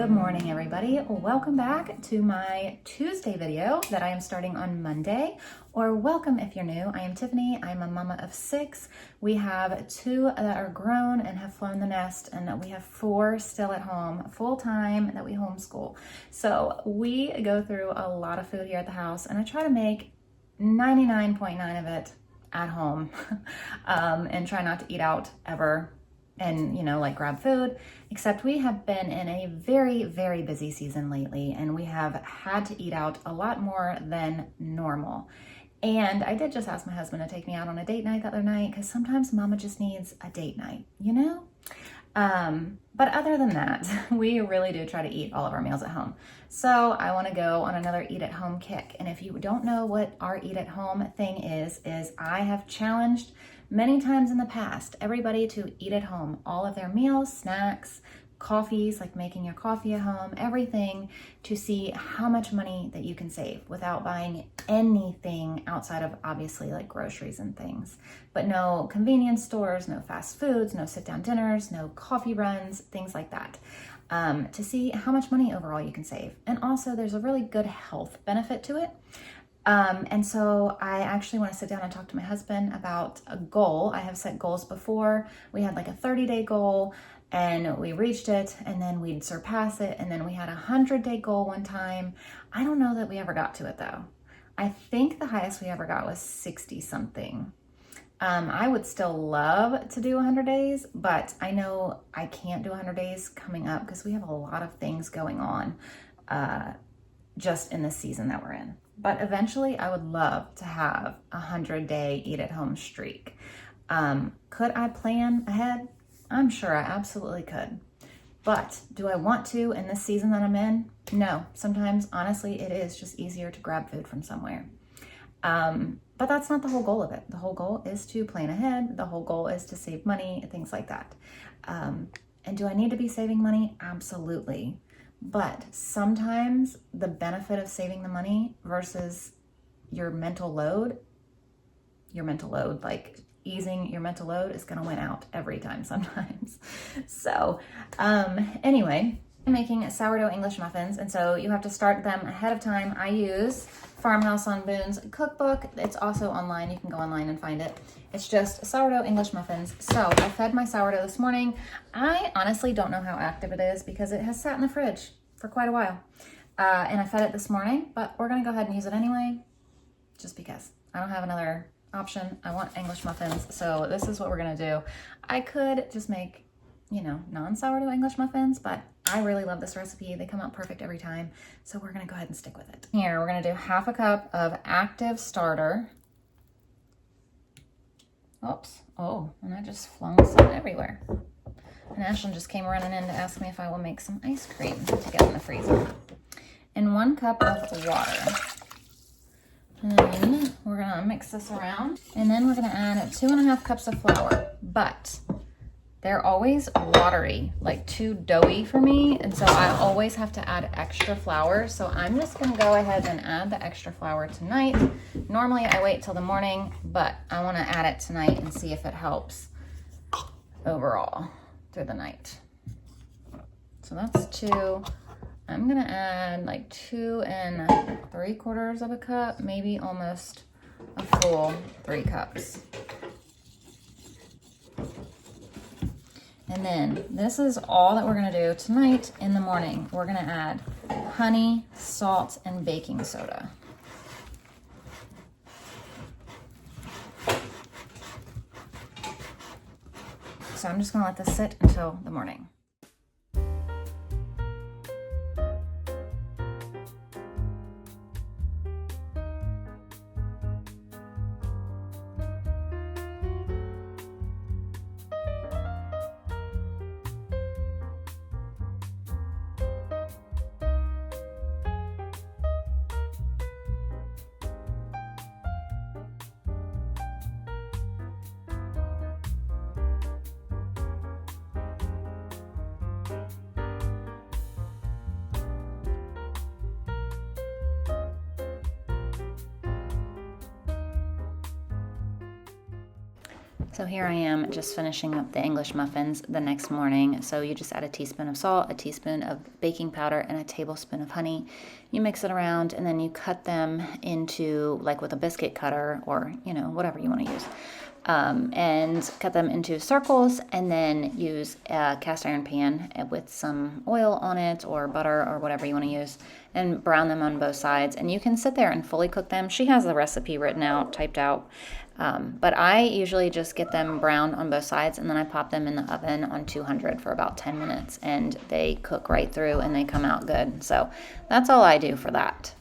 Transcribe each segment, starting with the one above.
Good morning, everybody. Welcome back to my Tuesday video that I am starting on Monday, or welcome if you're new. I am Tiffany. I'm a mama of 6. We have 2 that are grown and have flown the nest, and we have 4 still at home full time that we homeschool. So we go through a lot of food here at the house, and I try to make 99.9 of it at home and try not to eat out ever and, like grab food, except we have been in a very, very busy season lately, and we have had to eat out a lot more than normal. And I did just ask my husband to take me out on a date night the other night, because sometimes mama just needs a date night, But other than that, we really do try to eat all of our meals at home. So I want to go on another eat at home kick. And if you don't know what our eat at home thing is I have challenged many times in the past everybody to eat at home, all of their meals, snacks, coffees, like making your coffee at home, everything, to see how much money that you can save without buying anything outside of obviously like groceries and things. But no convenience stores, no fast foods, no sit down dinners, no coffee runs, things like that. To see how much money overall you can save. And also there's a really good health benefit to it. And so I actually want to sit down and talk to my husband about a goal. I have set goals before. We had like a 30-day goal, and we reached it, and then we'd surpass it, and then we had a 100-day goal one time. I don't know that we ever got to it though. I think the highest we ever got was 60 something. I would still love to do 100 days, but I know I can't do 100 days coming up because we have a lot of things going on just in the season that we're in. But eventually I would love to have a 100-day eat at home streak. Could I plan ahead? I'm sure I absolutely could. But do I want to in this season that I'm in? No. Sometimes, honestly, it is just easier to grab food from somewhere. But that's not the whole goal of it. The whole goal is to plan ahead. The whole goal is to save money, things like that. And do I need to be saving money? Absolutely. But sometimes the benefit of saving the money versus your mental load, like easing your mental load, is going to win out every time sometimes. So anyway, I'm making sourdough English muffins, and so you have to start them ahead of time. I use Farmhouse on Boone's cookbook. It's also online. You can go online and find it. It's just sourdough English muffins. So I fed my sourdough this morning. I honestly don't know how active it is because it has sat in the fridge for quite a while. And I fed it this morning, but we're going to go ahead and use it anyway, just because I don't have another option. I want English muffins, so this is what we're going to do. I could just make, non-sourdough English muffins, but I really love this recipe. They come out perfect every time, so we're going to go ahead and stick with it. Here, we're going to do 1/2 cup of active starter. Oops. Oh, and I just flung some everywhere. And Ashlyn just came running in to ask me if I will make some ice cream to get in the freezer. And 1 cup of water. And then we're gonna mix this around. And then we're gonna add 2.5 cups of flour. But they're always watery, like too doughy for me. And so I always have to add extra flour. So I'm just gonna go ahead and add the extra flour tonight. Normally I wait till the morning, but I wanna add it tonight and see if it helps overall through the night. So that's 2. I'm gonna add like 2 3/4 cup, maybe almost a full 3 cups. And then this is all that we're gonna do tonight in the morning. We're gonna add honey, salt, and baking soda. So I'm just gonna let this sit until the morning. So here I am just finishing up the English muffins the next morning. So you just add a teaspoon of salt, a teaspoon of baking powder, and a tablespoon of honey. You mix it around and then you cut them into, like with a biscuit cutter or, whatever you want to use. And cut them into circles, and then use a cast iron pan with some oil on it or butter or whatever you want to use, and brown them on both sides. And you can sit there and fully cook them. She has the recipe written out, typed out. But I usually just get them browned on both sides, and then I pop them in the oven on 200 for about 10 minutes, and they cook right through and they come out good. So that's all I do for that.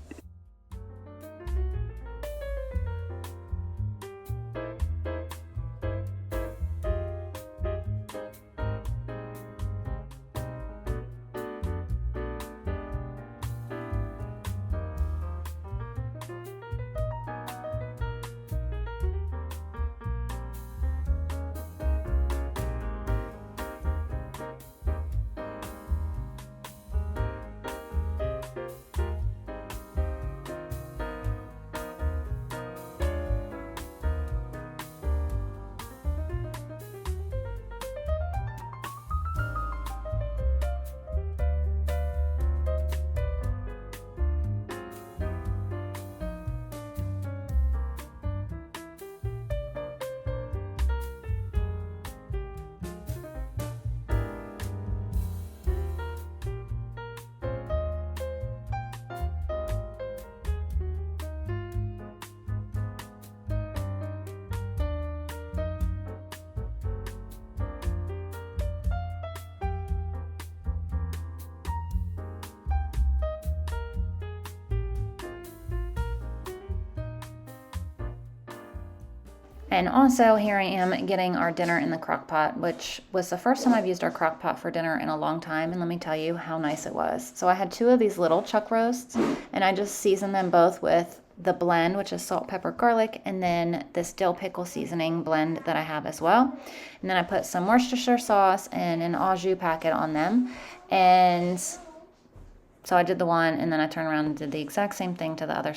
And also here I am getting our dinner in the crock pot, which was the first time I've used our crock pot for dinner in a long time. And let me tell you how nice it was. So I had 2 of these little chuck roasts, and I just seasoned them both with the blend, which is salt, pepper, garlic, and then this dill pickle seasoning blend that I have as well. And then I put some Worcestershire sauce and an au jus packet on them. And so I did the one, and then I turned around and did the exact same thing to the other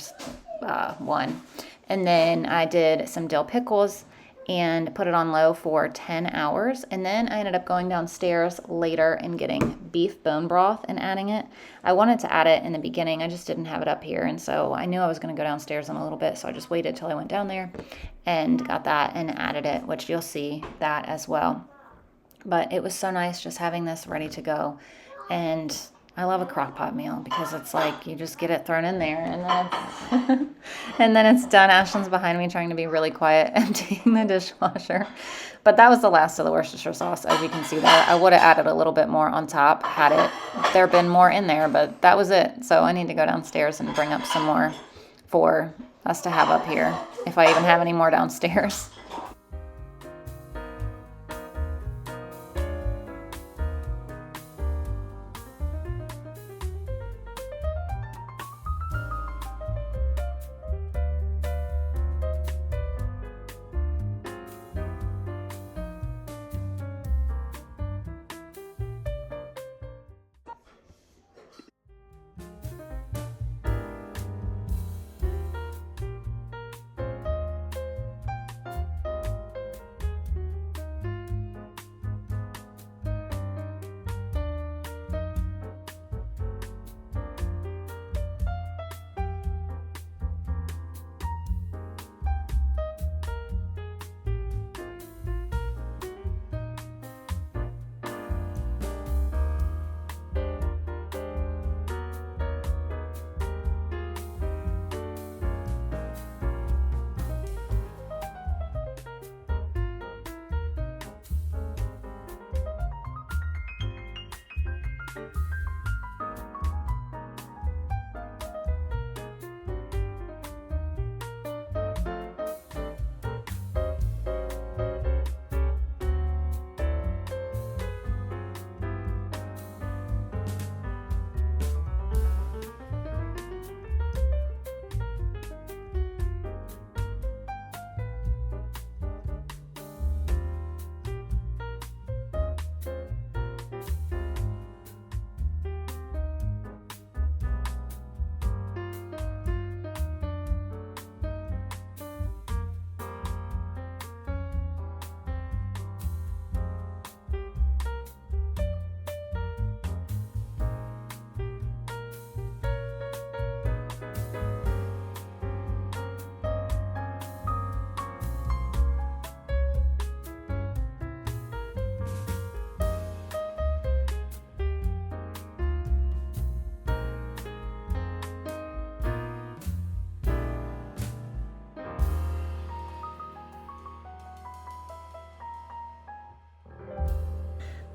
one. And then I did some dill pickles and put it on low for 10 hours. And then I ended up going downstairs later and getting beef bone broth and adding it. I wanted to add it in the beginning. I just didn't have it up here. And so I knew I was going to go downstairs in a little bit. So I just waited till I went down there and got that and added it, which you'll see that as well. But it was so nice just having this ready to go. And I love a crock pot meal because it's like you just get it thrown in there and then it's and then it's done. Ashlyn's behind me trying to be really quiet, emptying the dishwasher. But that was the last of the Worcestershire sauce, as you can see there. I would have added a little bit more on top had there been more in there, but that was it. So I need to go downstairs and bring up some more for us to have up here, if I even have any more downstairs.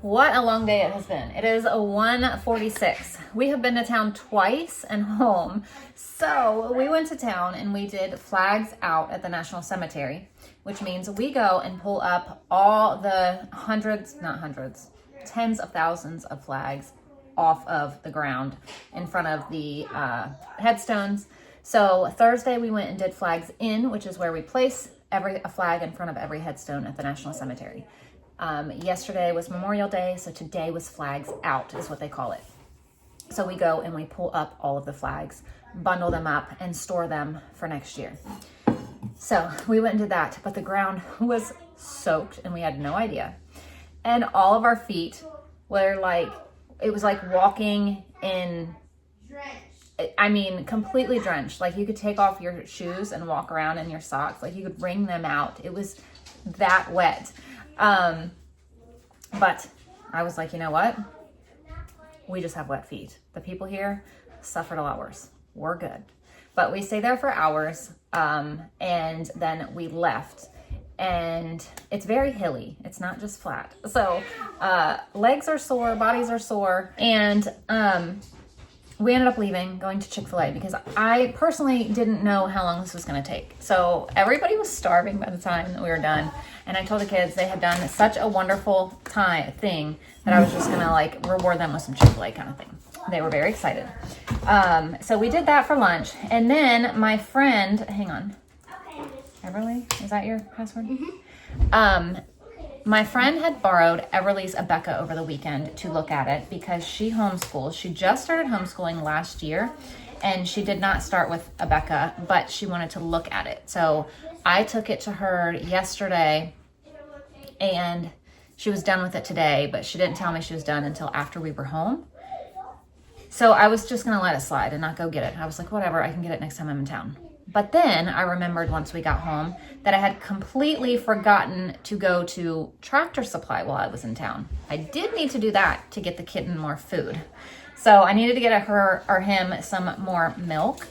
What a long day it has been. It is 1:46. We have been to town twice and home. So we went to town and we did flags out at the National Cemetery, which means we go and pull up all the tens of thousands of flags off of the ground in front of the headstones. So Thursday we went and did flags in, which is where we place a flag in front of every headstone at the National Cemetery. Yesterday was Memorial Day, so today was flags out is what they call it. So we go and we pull up all of the flags, bundle them up, and store them for next year. So we went and did that, but the ground was soaked and we had no idea. And all of our feet were like, it was like walking in, I mean, completely drenched. Like you could take off your shoes and walk around in your socks. Like you could wring them out. It was that wet. But I was like, you know what? We just have wet feet. The people here suffered a lot worse. We're good. But we stayed there for hours, and then we left. And it's very hilly. It's not just flat. So, legs are sore, bodies are sore. And, we ended up leaving, going to Chick-fil-A because I personally didn't know how long this was going to take. So everybody was starving by the time that we were done. And I told the kids they had done such a wonderful thing that I was just going to like reward them with some Chick-fil-A kind of thing. They were very excited. So we did that for lunch. And then my friend, hang on. Everly, is that your password? Mm-hmm. My friend had borrowed Everly's Abeka over the weekend to look at it because she homeschools. She just started homeschooling last year and she did not start with Abeka, but she wanted to look at it. So I took it to her yesterday and she was done with it today, but she didn't tell me she was done until after we were home. So I was just going to let it slide and not go get it. I was like, whatever, I can get it next time I'm in town. But then I remembered once we got home that I had completely forgotten to go to Tractor Supply while I was in town. I did need to do that to get the kitten more food. So I needed to get her or him some more milk.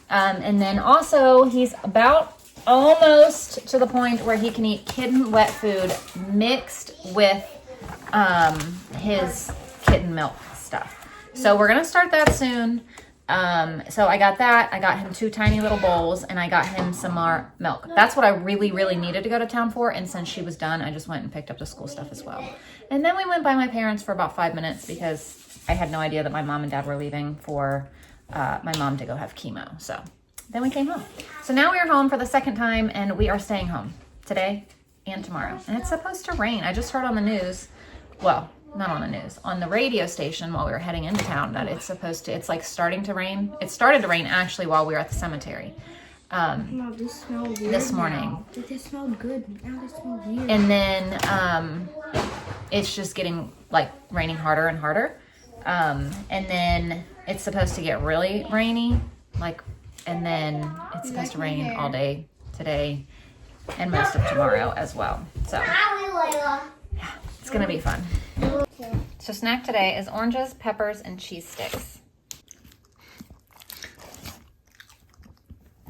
And then also he's about almost to the point where he can eat kitten wet food mixed with his kitten milk stuff. So we're going to start that soon. So I got that. I got him 2 tiny little bowls and I got him some more milk. That's what I really, really needed to go to town for. And since she was done, I just went and picked up the school stuff as well. And then we went by my parents for about 5 minutes because I had no idea that my mom and dad were leaving for my mom to go have chemo. So then we came home. So now we are home for the second time and we are staying home today and tomorrow. And it's supposed to rain. I just heard on the news, well, not on the news, on the radio station while we were heading into town that it's like starting to rain. It started to rain actually while we were at the cemetery No, this smells weird this morning. Now. This smelled good. Now this smells weird. And then it's just getting like raining harder and harder. And then it's supposed to get really rainy, and then it's supposed to rain all day today and most of tomorrow as well. So yeah, it's gonna be fun. So snack today is oranges, peppers, and cheese sticks.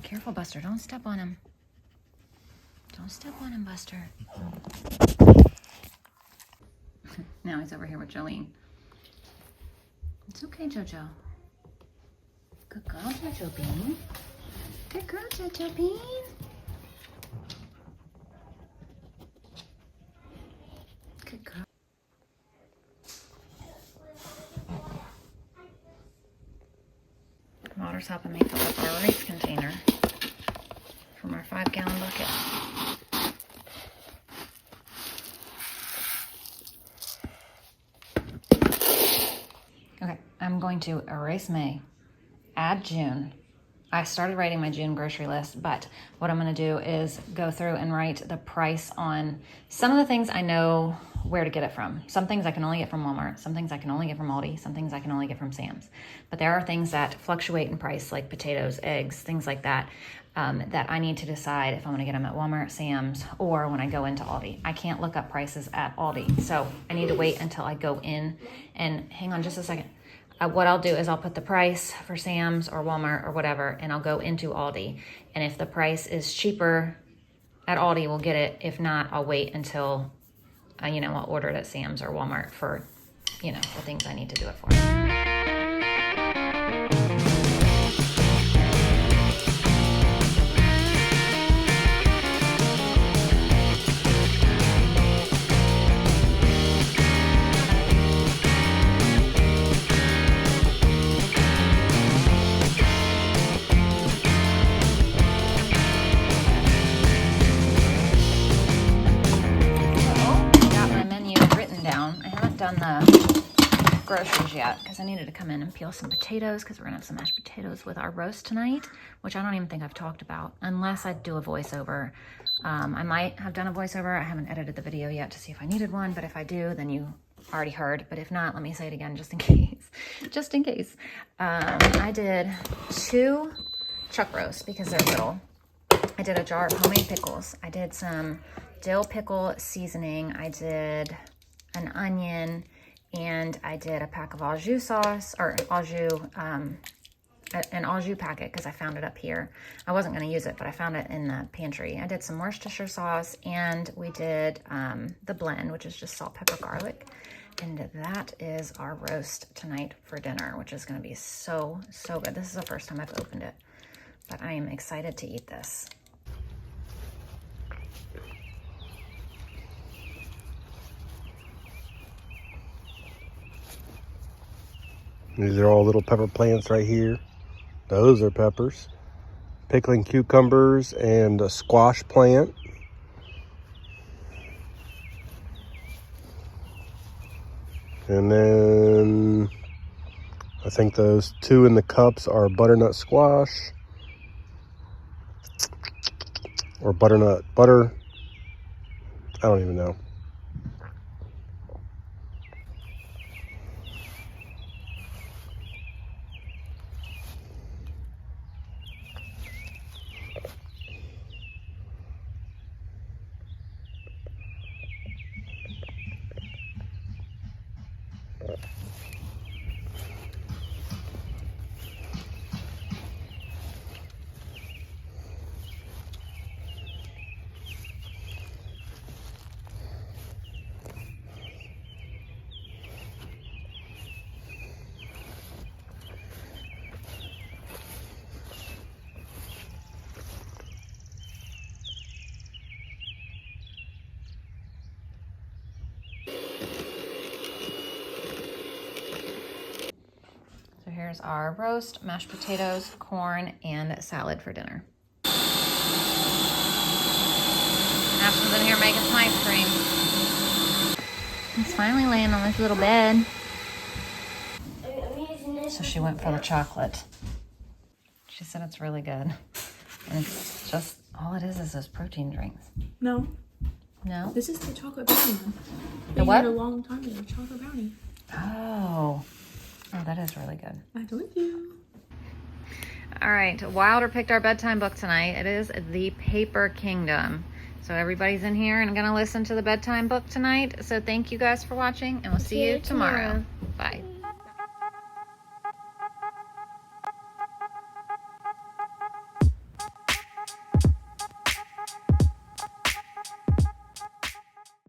Careful, Buster. Don't step on him. Don't step on him, Buster. Now he's over here with Jolene. It's okay, Jojo. Good girl, Jojo Bean. Good girl, Jojo Bean. Good girl. Water's helping me fill up our rice container from our 5-gallon bucket. Okay, I'm going to erase May, add June. I started writing my June grocery list, but what I'm going to do is go through and write the price on some of the things I know where to get it from. Some things I can only get from Walmart, some things I can only get from Aldi, some things I can only get from Sam's. But there are things that fluctuate in price, like potatoes, eggs, things like that, that I need to decide if I'm going to get them at Walmart, Sam's, or when I go into Aldi. I can't look up prices at Aldi, so I need to wait until I go in. And hang on just a second. What I'll do is I'll put the price for Sam's or Walmart or whatever, and I'll go into Aldi. And if the price is cheaper at Aldi, we'll get it. If not, I'll wait until you know, I'll order it at Sam's or Walmart for, you know, the things I need to do it for. Done the groceries yet because I needed to come in and peel some potatoes because we're gonna have some mashed potatoes with our roast tonight, which I don't even think I've talked about unless I do a voiceover. I might have done a voiceover. I haven't edited the video yet to see if I needed one, but if I do, then you already heard. But if not, let me say it again just in case. Just in case. I did 2 chuck roasts because they're little. I did a jar of homemade pickles. I did some dill pickle seasoning. I did an onion, and I did a pack of au jus sauce, or au jus, an au jus packet because I found it up here. I wasn't going to use it, but I found it in the pantry. I did some Worcestershire sauce, and we did the blend, which is just salt, pepper, garlic. And that is our roast tonight for dinner, which is going to be so, so good. This is the first time I've opened it, but I am excited to eat this. These are all little pepper plants right here. Those are peppers. Pickling cucumbers and a squash plant. And then I think those 2 in the cups are butternut squash. Or butter. I don't even know. So here's our roast, mashed potatoes, corn, and salad for dinner. Ashton's in here making some ice cream. He's finally laying on this little bed. So she went for the chocolate. She said it's really good. And it's just, all it is those protein drinks. No. No? This is the chocolate brownie one. The what? A long time ago, chocolate brownie. Oh. Oh, that is really good. I told you. All right, Wilder picked our bedtime book tonight. It is The Paper Kingdom. So everybody's in here and gonna listen to the bedtime book tonight. So thank you guys for watching, and we'll see you tomorrow. Bye.